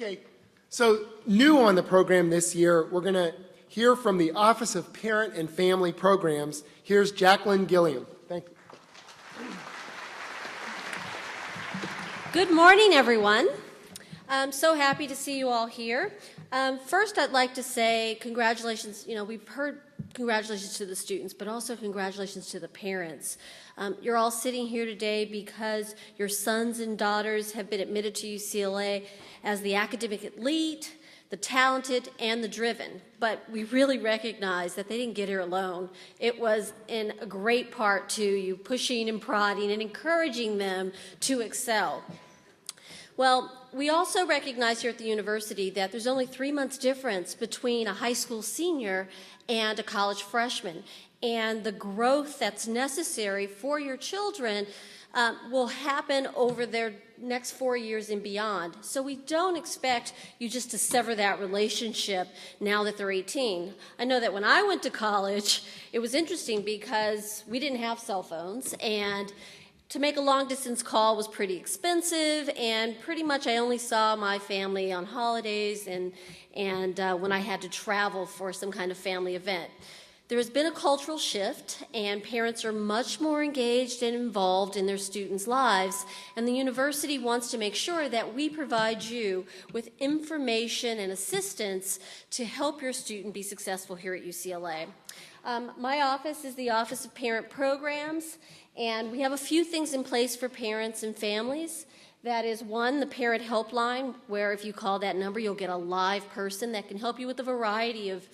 Okay, so new on the program this year, we're going to hear from the Office of Parent and Family Programs. Here's Jacqueline Gilliam. Thank you. Good morning, everyone. I'm so happy to see you all here. First, I'd like to say congratulations. We've heard congratulations to the students, but also congratulations to the parents. You're all sitting here today because your sons and daughters have been admitted to UCLA as the academic elite, the talented, and the driven. But we really recognize that they didn't get here alone. It was in a great part to you pushing and prodding and encouraging them to excel. Well, we also recognize here at the university that there's only 3 months difference between a high school senior and a college freshman. And the growth that's necessary for your children will happen over their next 4 years and beyond. So we don't expect you just to sever that relationship now that they're 18. I know that when I went to college, it was interesting because we didn't have cell phones, and to make a long-distance call was pretty expensive, and pretty much I only saw my family on holidays and when I had to travel for some kind of family event. There has been a cultural shift, and parents are much more engaged and involved in their students' lives, and the university wants to make sure that we provide you with information and assistance to help your student be successful here at UCLA. My office is the Office of Parent Programs, and we have a few things in place for parents and families. That is, one, the parent helpline, where if you call that number, you'll get a live person that can help you with a variety of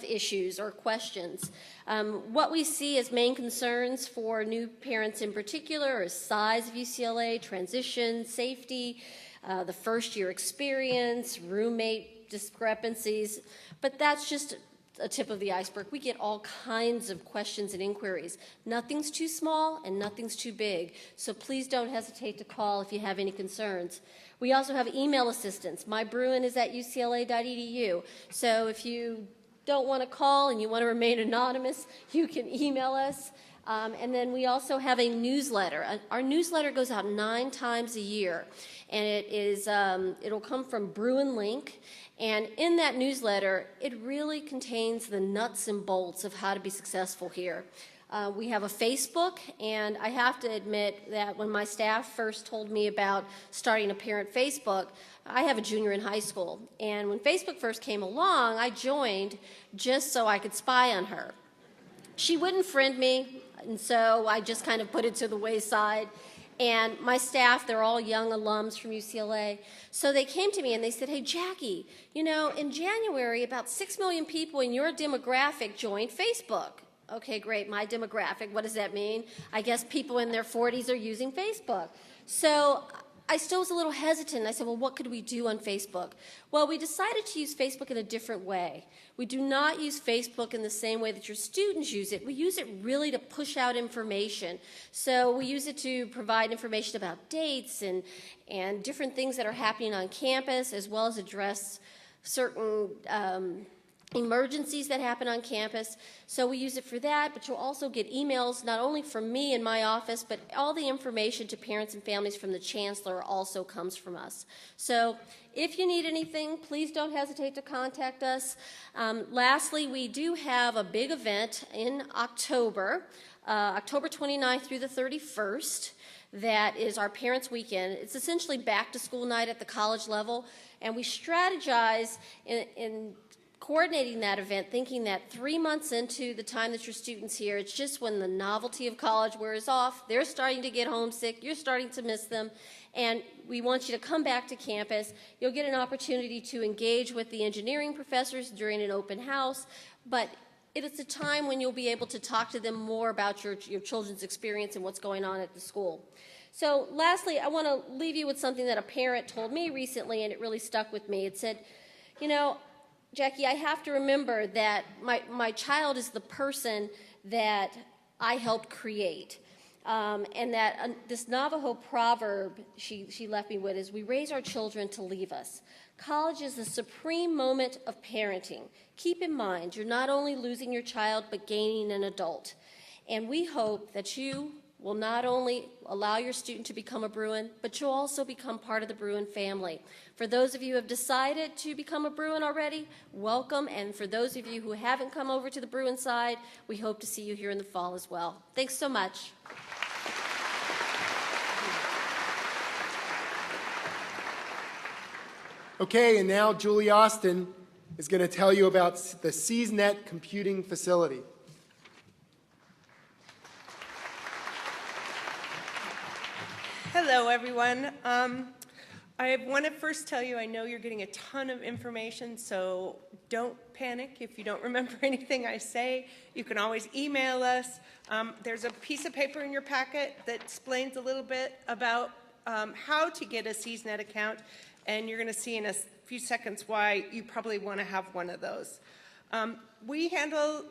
issues or questions. What we see as main concerns for new parents in particular is size of UCLA, transition, safety, the first year experience, roommate discrepancies, but that's just a tip of the iceberg. We get all kinds of questions and inquiries. Nothing's too small and nothing's too big, so please don't hesitate to call if you have any concerns. We also have email assistance. mybruin@ucla.edu, so if you don't want to call and you want to remain anonymous, you can email us. And then we also have a newsletter. Our newsletter goes out 9 times a year, and it'll come from Bruin Link. And in that newsletter, it really contains the nuts and bolts of how to be successful here. We have a Facebook, and I have to admit that when my staff first told me about starting a parent Facebook, I have a junior in high school, and when Facebook first came along, I joined just so I could spy on her. She wouldn't friend me, and so I just kind of put it to the wayside. And my staff, they're all young alums from UCLA, so they came to me and they said, "Hey, Jackie, in January, about 6 million people in your demographic joined Facebook." Okay, great, my demographic, what does that mean? I guess people in their 40s are using Facebook. So I still was a little hesitant. I said, well, what could we do on Facebook? Well, we decided to use Facebook in a different way. We do not use Facebook in the same way that your students use it. We use it really to push out information. So we use it to provide information about dates and different things that are happening on campus, as well as address certain emergencies that happen on campus. So we use it for that, but you'll also get emails not only from me in my office, but all the information to parents and families from the chancellor also comes from us. So if you need anything, please don't hesitate to contact us. Lastly, we do have a big event in October, October 29th through the 31st. That is our Parents' Weekend. It's essentially back to school night at the college level, and we strategize in coordinating that event, thinking that 3 months into the time that your student's here, it's just when the novelty of college wears off, they're starting to get homesick, you're starting to miss them, and we want you to come back to campus. You'll get an opportunity to engage with the engineering professors during an open house, but it is a time when you'll be able to talk to them more about your children's experience and what's going on at the school. So lastly, I want to leave you with something that a parent told me recently, and it really stuck with me. It said, Jackie, I have to remember that my child is the person that I helped create. And that this Navajo proverb she left me with is, we raise our children to leave us. College is the supreme moment of parenting. Keep in mind, you're not only losing your child, but gaining an adult. And we hope that you will not only allow your student to become a Bruin, but you'll also become part of the Bruin family. For those of you who have decided to become a Bruin already, welcome. And for those of you who haven't come over to the Bruin side, we hope to see you here in the fall as well. Thanks so much. Okay, and now Julie Austin is going to tell you about the SEASNet Computing Facility. Hello, everyone. I want to first tell you I know you're getting a ton of information, so don't panic if you don't remember anything I say. You can always email us. There's a piece of paper in your packet that explains a little bit about how to get a SEASNet account, and you're going to see in a few seconds why you probably want to have one of those. We handle,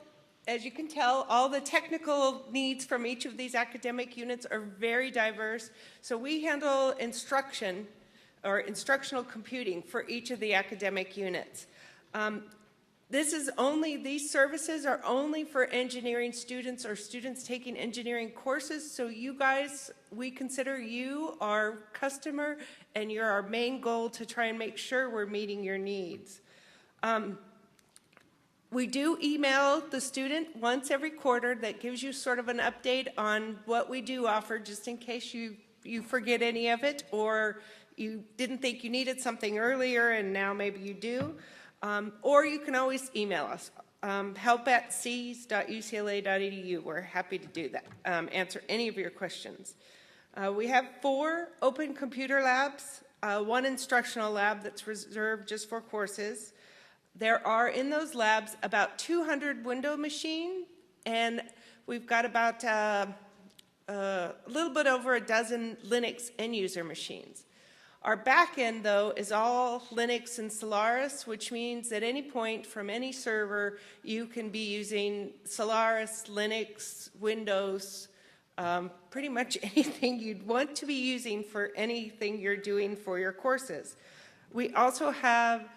as you can tell, all the technical needs from each of these academic units are very diverse. So we handle instruction or instructional computing for each of the academic units. These services are only for engineering students or students taking engineering courses. So you guys, we consider you our customer, and you're our main goal to try and make sure we're meeting your needs. We do email the student once every quarter that gives you sort of an update on what we do offer, just in case you forget any of it, or you didn't think you needed something earlier and now maybe you do. Or you can always email us, help@seas.ucla.edu. We're happy to do that, answer any of your questions. We have 4 open computer labs, 1 instructional lab that's reserved just for courses. There are in those labs about 200 window machines, and we've got about a little bit over a dozen Linux end-user machines. Our back end, though, is all Linux and Solaris, which means at any point from any server, you can be using Solaris, Linux, Windows, pretty much anything you'd want to be using for anything you're doing for your courses. We also have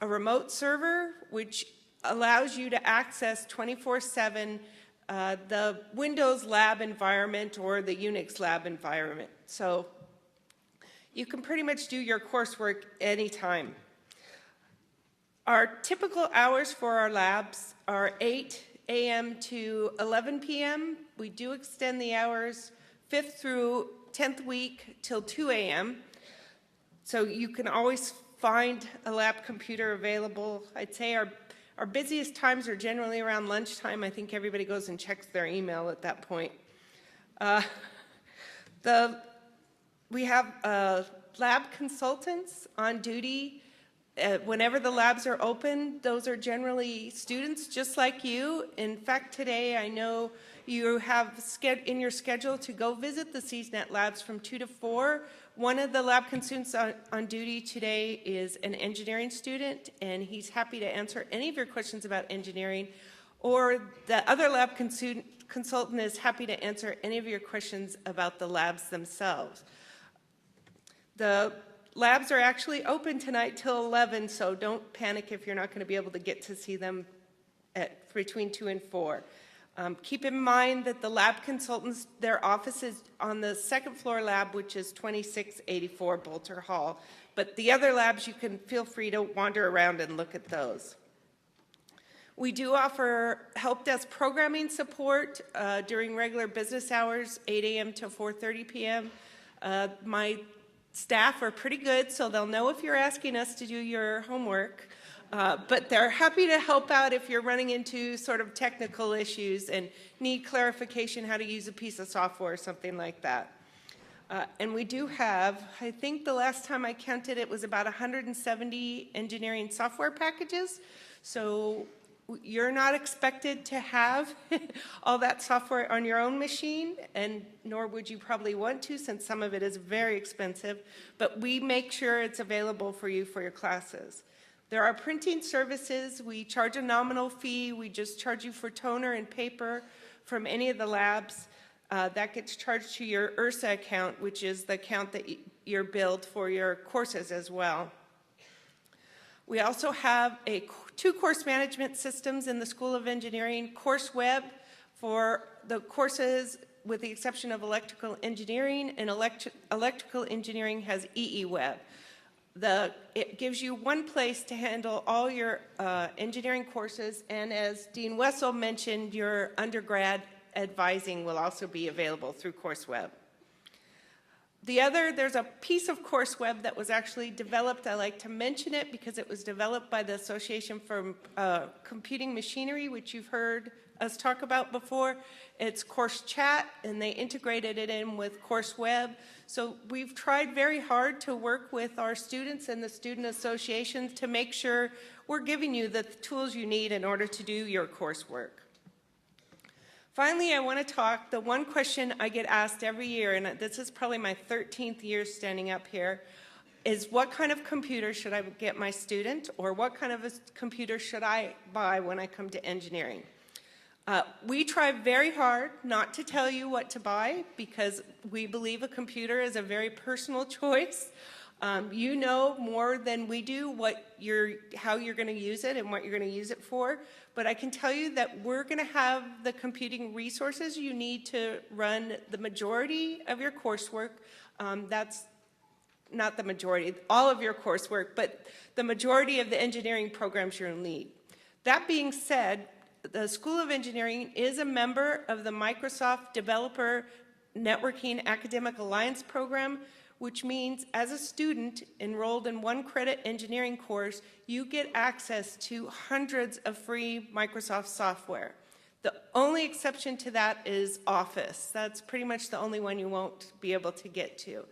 a remote server, which allows you to access 24/7 the Windows lab environment or the Unix lab environment. So you can pretty much do your coursework anytime. Our typical hours for our labs are 8 a.m. to 11 p.m. We do extend the hours 5th through 10th week till 2 a.m. So you can always find a lab computer available. I'd say our busiest times are generally around lunchtime. I think everybody goes and checks their email at that point. We have lab consultants on duty. Whenever the labs are open, those are generally students just like you. In fact, today I know you have in your schedule to go visit the SEASNet labs from 2 to 4. One of the lab consultants on duty today is an engineering student, and he's happy to answer any of your questions about engineering. Or the other lab consultant is happy to answer any of your questions about the labs themselves. The labs are actually open tonight till 11, so don't panic if you're not going to be able to get to see them between 2 and 4. Keep in mind that the lab consultants, their office is on the 2nd floor lab, which is 2684 Bolter Hall. But the other labs, you can feel free to wander around and look at those. We do offer help desk programming support during regular business hours, 8 a.m. to 4:30 p.m. My staff are pretty good, so they'll know if you're asking us to do your homework, but they're happy to help out if you're running into sort of technical issues and need clarification how to use a piece of software or something like that. And we do have, I think the last time I counted it was about 170 engineering software packages, so you're not expected to have all that software on your own machine, and nor would you probably want to, since some of it is very expensive, but we make sure it's available for you for your classes. There are printing services. We charge a nominal fee. We just charge you for toner and paper from any of the labs. That gets charged to your URSA account, which is the account that you're billed for your courses as well. We also have 2 course management systems in the School of Engineering, CourseWeb for the courses with the exception of electrical engineering, and electrical engineering has EE-Web. It gives you one place to handle all your engineering courses, and as Dean Wessel mentioned, your undergrad advising will also be available through CourseWeb. There's a piece of CourseWeb that was actually developed. I like to mention it because it was developed by the Association for Computing Machinery, which you've heard us talk about before. It's Course Chat, and they integrated it in with CourseWeb. So we've tried very hard to work with our students and the student associations to make sure we're giving you the tools you need in order to do your coursework. Finally, I want to talk, the one question I get asked every year, and this is probably my 13th year standing up here, is what kind of computer should I get my student, or what kind of a computer should I buy when I come to engineering? We try very hard not to tell you what to buy because we believe a computer is a very personal choice. You know more than we do how you're going to use it and what you're going to use it for. But I can tell you that we're going to have the computing resources you need to run the majority of your coursework. That's not the majority, all of your coursework, but the majority of the engineering programs you'll need. That being said, the School of Engineering is a member of the Microsoft Developer Networking Academic Alliance Program, which means as a student enrolled in one credit engineering course, you get access to hundreds of free Microsoft software. The only exception to that is Office. That's pretty much the only one you won't be able to get to.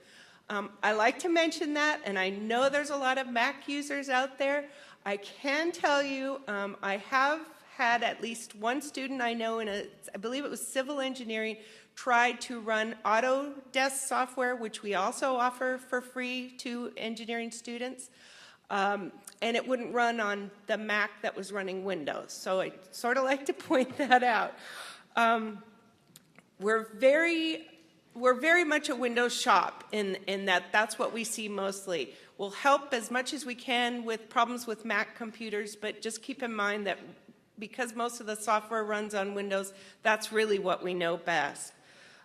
I like to mention that, and I know there's a lot of Mac users out there. I can tell you I have had at least one student I know I believe it was civil engineering, tried to run Autodesk software, which we also offer for free to engineering students, and it wouldn't run on the Mac that was running Windows. So I sort of like to point that out. We're very much a Windows shop in that's what we see mostly. We'll help as much as we can with problems with Mac computers, but just keep in mind that because most of the software runs on Windows, that's really what we know best.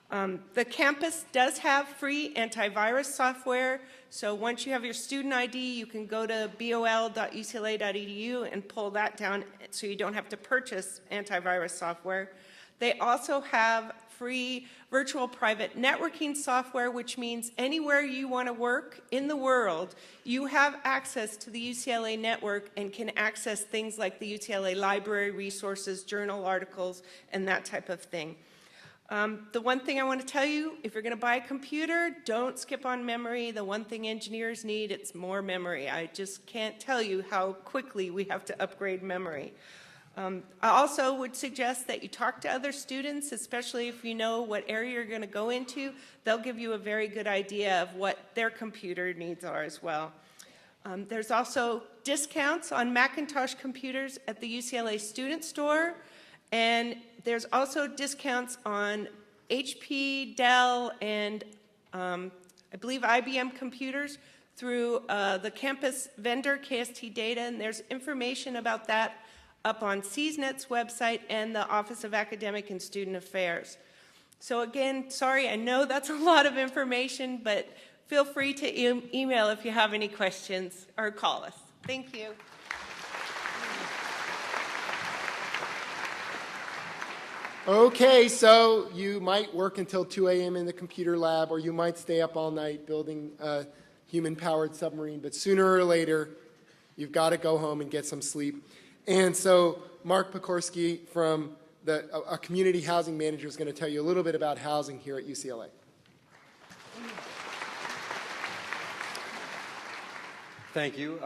The campus does have free antivirus software, so once you have your student ID, you can go to bol.ucla.edu and pull that down so you don't have to purchase antivirus software. They also have free virtual private networking software, which means anywhere you want to work in the world, you have access to the UCLA network and can access things like the UCLA library resources, journal articles, and that type of thing. The one thing I want to tell you, if you're going to buy a computer, don't skip on memory. The one thing engineers need, it's more memory. I just can't tell you how quickly we have to upgrade memory. I also would suggest that you talk to other students, especially if you know what area you're going to go into. They'll give you a very good idea of what their computer needs are as well. There's also discounts on Macintosh computers at the UCLA Student Store, and there's also discounts on HP, Dell, and I believe IBM computers through the campus vendor, KST Data, and there's information about that up on SEASNet's website and the Office of Academic and Student Affairs. So again, sorry, I know that's a lot of information, but feel free to email if you have any questions or call us. Thank you. Okay, so you might work until 2 a.m. in the computer lab, or you might stay up all night building a human-powered submarine, but sooner or later, you've got to go home and get some sleep. And so Mark Pukowski from a community housing manager is going to tell you a little bit about housing here at UCLA. Thank you.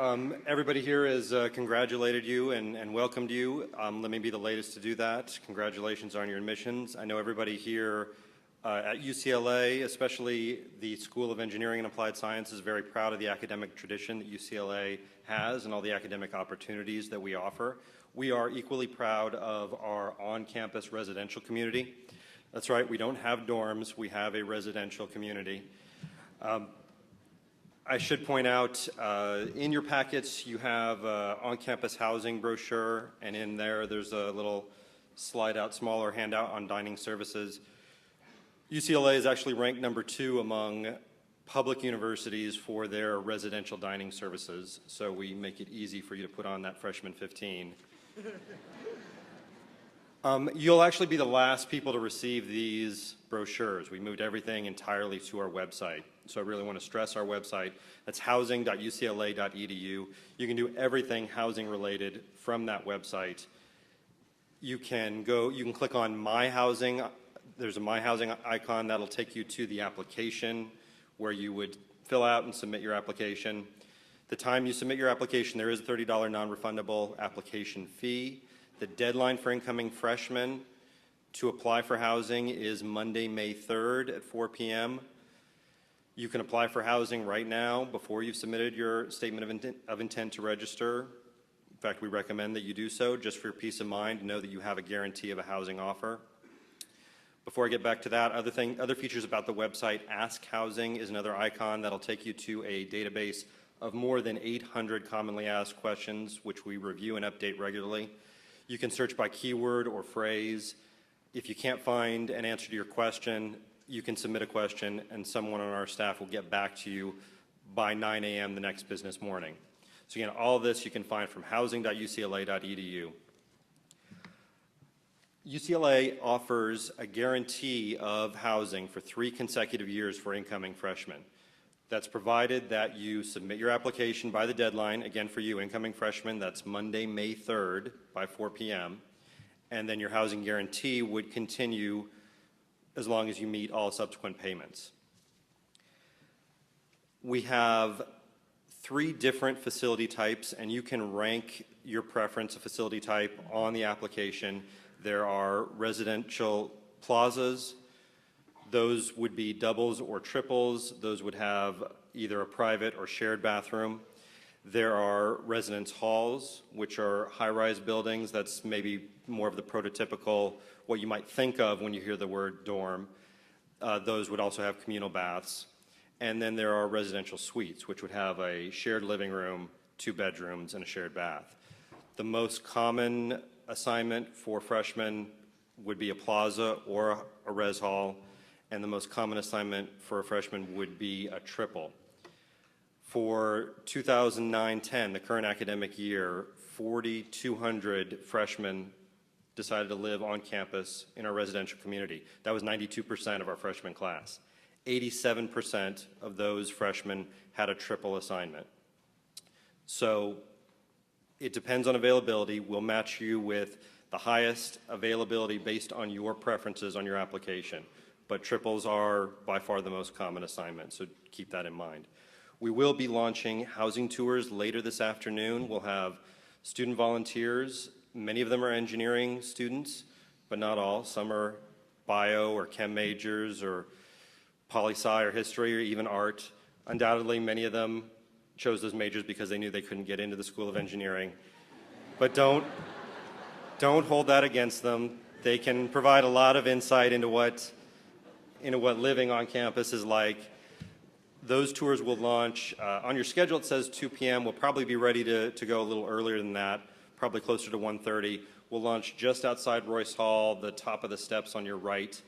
Everybody here has congratulated you and welcomed you. Let me be the latest to do that. Congratulations on your admissions. I know everybody here at UCLA, especially the School of Engineering and Applied Science, is very proud of the academic tradition that UCLA has and all the academic opportunities that we offer. We are equally proud of our on-campus residential community. That's right, we don't have dorms, we have a residential community. I should point out, in your packets you have on-campus housing brochure, and in there's a little slide out, smaller handout on dining services. UCLA is actually ranked #2 among public universities for their residential dining services, so we make it easy for you to put on that freshman 15. You'll actually be the last people to receive these brochures. We moved everything entirely to our website. So I really want to stress our website. That's housing.ucla.edu. You can do everything housing related from that website. You can click on My Housing. There's a My Housing icon that'll take you to the application where you would fill out and submit your application. The time you submit your application, there is a $30 non-refundable application fee. The deadline for incoming freshmen to apply for housing is Monday, May 3rd at 4 p.m. You can apply for housing right now before you've submitted your statement of intent to register. In fact, we recommend that you do so just for your peace of mind. Know that you have a guarantee of a housing offer. Before I get back to that, other features about the website, Ask Housing is another icon that'll take you to a database of more than 800 commonly asked questions, which we review and update regularly. You can search by keyword or phrase. If you can't find an answer to your question, you can submit a question and someone on our staff will get back to you by 9 a.m. the next business morning. So again, all of this you can find from housing.ucla.edu. UCLA offers a guarantee of housing for 3 consecutive years for incoming freshmen. That's provided that you submit your application by the deadline, again for you incoming freshmen, that's Monday, May 3rd by 4 p.m. And then your housing guarantee would continue as long as you meet all subsequent payments. We have 3 different facility types, and you can rank your preference of facility type on the application. There are residential plazas. Those would be doubles or triples. Those would have either a private or shared bathroom. There are residence halls, which are high-rise buildings. That's maybe more of the prototypical, what you might think of when you hear the word dorm. Those would also have communal baths. And then there are residential suites, which would have a shared living room, 2 bedrooms, and a shared bath. The most common assignment for freshmen would be a plaza or a res hall, and the most common assignment for a freshman would be a triple. For 2009-10, the current academic year, 4,200 freshmen decided to live on campus in our residential community. That was 92% of our freshman class. 87% of those freshmen had a triple assignment. So it depends on availability. We'll match you with the highest availability based on your preferences on your application. But triples are by far the most common assignment, so keep that in mind. We will be launching housing tours later this afternoon. We'll have student volunteers. Many of them are engineering students, but not all. Some are bio or chem majors or poli-sci or history or even art. Undoubtedly, many of them chose those majors because they knew they couldn't get into the School of Engineering. But don't hold that against them. They can provide a lot of insight into what living on campus is like. Those tours will launch, on your schedule it says 2 p.m. We'll probably be ready to go a little earlier than that, probably closer to 1:30. We'll launch just outside Royce Hall, the top of the steps on your right.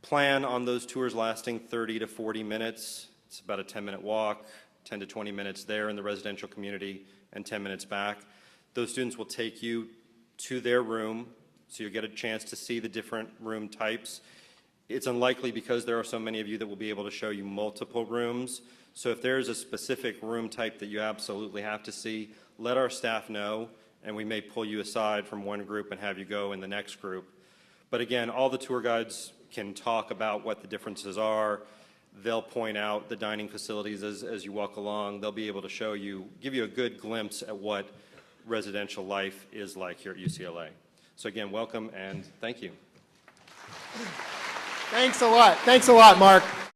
Plan on those tours lasting 30 to 40 minutes. It's about a 10-minute walk, 10 to 20 minutes there in the residential community, and 10 minutes back. Those students will take you to their room, so you'll get a chance to see the different room types. It's unlikely because there are so many of you that will be able to show you multiple rooms. So if there's a specific room type that you absolutely have to see, let our staff know, and we may pull you aside from one group and have you go in the next group. But again, all the tour guides can talk about what the differences are. They'll point out the dining facilities as you walk along. They'll be able to show you, give you a good glimpse at what residential life is like here at UCLA. So again, welcome and thank you. Thanks a lot. Thanks a lot, Mark.